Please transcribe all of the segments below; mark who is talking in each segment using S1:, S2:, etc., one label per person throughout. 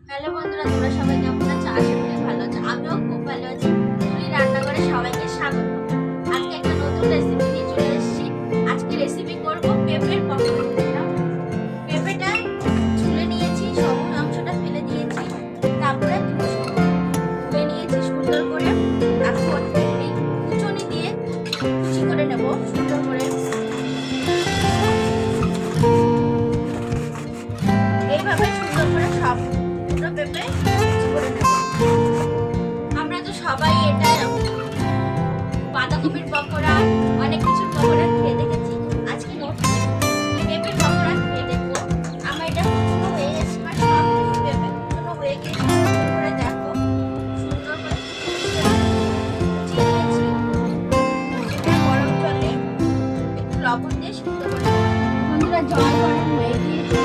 S1: Hello বন্ধুরা, তোমরা সবাই কেমন আছো? আশা করি ভালো আছো। আমিও খুব ভালো আছি। তুলি রান্নাঘরে সবাইকে স্বাগত। আজকে একটা নতুন রেসিপি নিয়ে চলে এসেছি। আজকে রেসিপি করব পেঁপের পকোড়া। পেঁপেটা ছুলে নিয়েছি, সবুজ অংশটা ফেলে দিয়েছি, তারপরে ধুয়ে নিয়েছি সুন্দর করে। এখন এই কুচনি দিয়ে কুচি করে নেব সুন্দর করে। এইভাবে সুন্দর করে সব পেঁপে কুচি করে নেব। আমরা তো সবাই এটা বাঁধাকপির পকোড়া, অনেক কিছুর পকোড়া খেয়ে দেখেছি। আজকে নতুন পেঁপের পকোড়া খেয়ে দেখবো। আমার এটা কুচনো হয়ে গেছে, আমার সব পেঁপে কুচনো হয়ে গিয়েছে। সুন্দর করে দেখো, সুন্দর করে কুচিয়ে নিয়েছি। এটা গরম জলে একটু লবণ দিয়ে সিদ্ধ করে নেব। বন্ধুরা, জল গরম হয়ে গিয়েছে।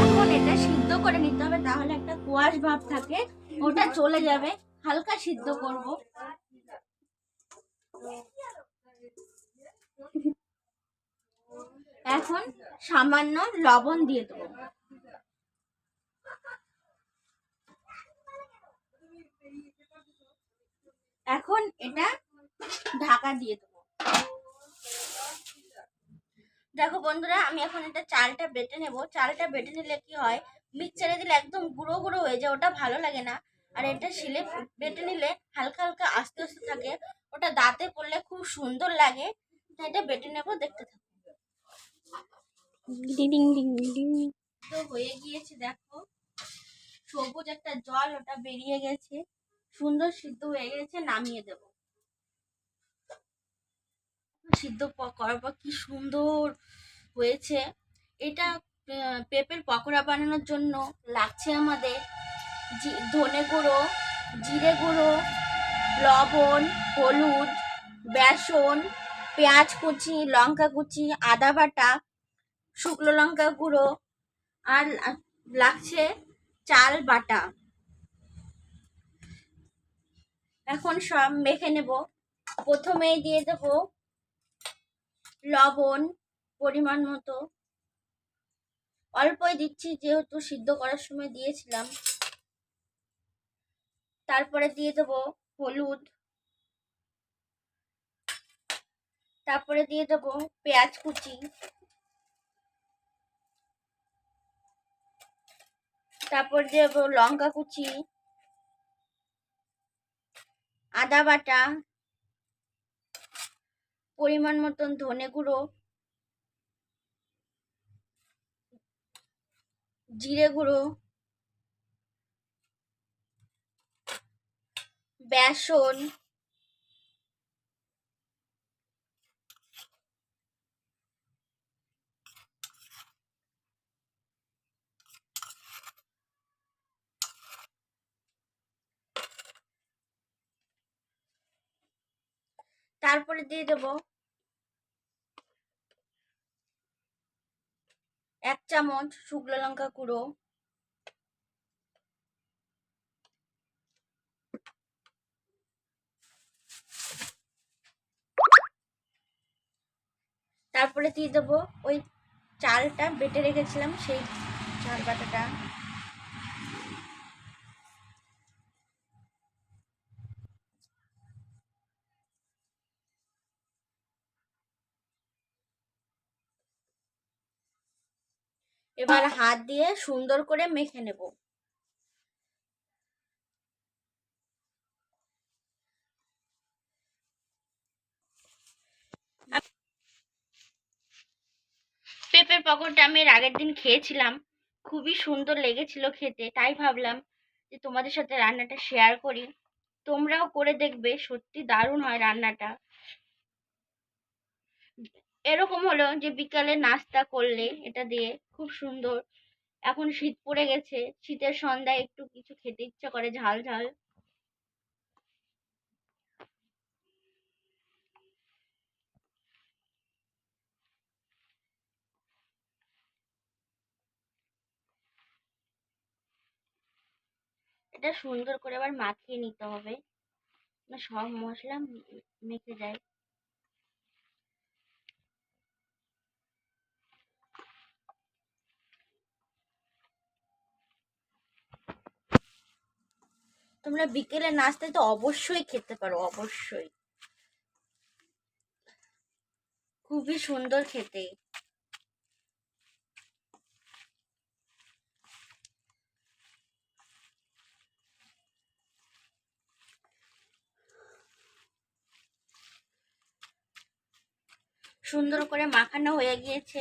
S1: এখন এটা সিদ্ধ করে নিতে হবে, তাহলে একটা কোয়াশ ভাব থাকে, ওটা চলে যাবে। হালকা সিদ্ধ করব। এখন সামান্য লবণ দিয়ে দেবো। এখন এটা ঢাকা দিয়ে দেবো। দেখো বন্ধুরা, আমি এখন এটা চালটা বেটে নেব। চালটা বেটে নিলে কি হয়, মিক্সচারে দিলে একদম গুঁড়ো গুঁড়ো হয়ে যায়, ওটা ভালো লাগে না। আর এটা শিলে বেটে নিলে হালকা হালকা আস্তে আস্তে থাকে, ওটা দাঁতে পড়লে খুব সুন্দর লাগে। এটা বেটে নেব, দেখতে থাকো। তো হয়ে গিয়েছে, দেখো সবুজ একটা জল ওটা বেরিয়ে গেছে, সুন্দর সিদ্ধ হয়ে গেছে। নামিয়ে দেব। সিদ্ধ করার পর কি সুন্দর হয়েছে এটা। পেঁপের পকোড়া বানানোর জন্য লাগছে আমাদের ধনে গুঁড়ো, জিরে গুঁড়ো, লবণ, হলুদ, বেসন, পেঁয়াজ কুচি, লঙ্কা কুচি, আদা বাটা, শুকনো লঙ্কা গুঁড়ো, আর লাগছে চাল বাটা। এখন সব মেখে নেব। প্রথমেই দিয়ে দেব লবণ পরিমাণ মতো, অল্পই দিচ্ছি যেহেতু সিদ্ধ করার সময় দিয়েছিলাম। তারপরে দিয়ে দেব হলুদ, তারপরে দিয়ে দেব পেঁয়াজ কুচি, তারপর দেব লঙ্কা কুচি, আদা বাটা, পরিমাণ মতন ধনে গুঁড়ো, জিরে গুঁড়ো, বেসন, তারপরে দিয়ে দেব 1 চামচ শুকনো লঙ্কা গুঁড়ো, তারপরে দিয়ে দেব ওই চালটা বেটে রেখেছিলাম সেই চাল বাটাটা। এবার হাত দিয়ে সুন্দর করে মেখে নেব। পেঁপের পকোড়াটা আমি এর আগের দিন খেয়েছিলাম, খুবই সুন্দর লেগেছিল খেতে, তাই ভাবলাম যে তোমাদের সাথে রান্নাটা শেয়ার করি। তোমরাও করে দেখবে, সত্যি দারুণ হয় রান্নাটা। এরকম হলো যে বিকালে নাস্তা করলে এটা দিয়ে খুব সুন্দর। এখন শীত পড়ে গেছে, শীতের সন্ধ্যায় একটু কিছু খেতে ইচ্ছা করে ঝাল ঝাল। এটা সুন্দর করে আবার মাখিয়ে নিতে হবে, সব মশলা মেখে যায়। তোমরা বিকেলে নাস্তায় তো অবশ্যই খেতে পারো, অবশ্যই। খুবই সুন্দর খেতে। সুন্দর করে মাখানো হয়ে গিয়েছে।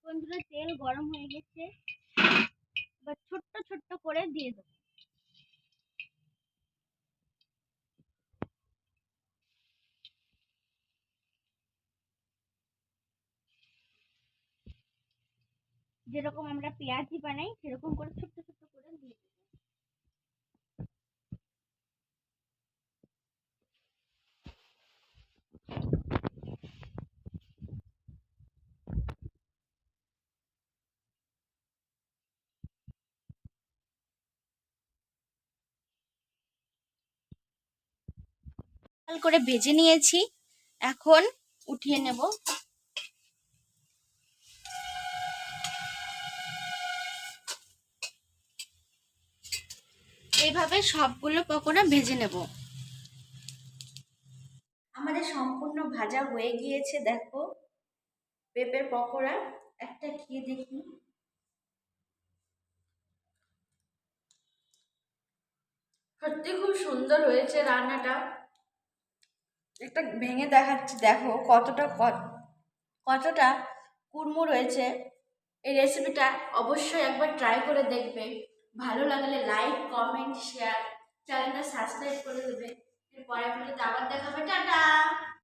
S1: বন্ধুরা, তেল গরম হয়ে গেছে, এবার ছোট্ট ছোট্ট করে দিয়ে দেবো। যেরকম আমরা পেঁয়াজি বানাই সেরকম করে ছোট্ট ছোট্ট করে দিয়ে দেবো। লাল করে ভেজে নিয়েছি, এখন উঠিয়ে নেব। এইভাবে সবগুলো পকোড়া ভেজে নেব। আমাদের সম্পূর্ণ ভাজা হয়ে গিয়েছে, দেখো পেঁপের পকোড়া। একটা খেয়ে দেখি। সত্যি খুব সুন্দর হয়েছে রান্নাটা। একটা ভেঙে দেখাচ্ছি, দেখো কতটা কুড়মুড় হয়েছে। এই রেসিপিটা অবশ্যই একবার ট্রাই করে দেখবে। ভালো লাগলে লাইক, কমেন্ট, শেয়ার, চ্যানেলটা সাবস্ক্রাইব করে দেবে। এর পরের ভিডিওতে আবার দেখাবে।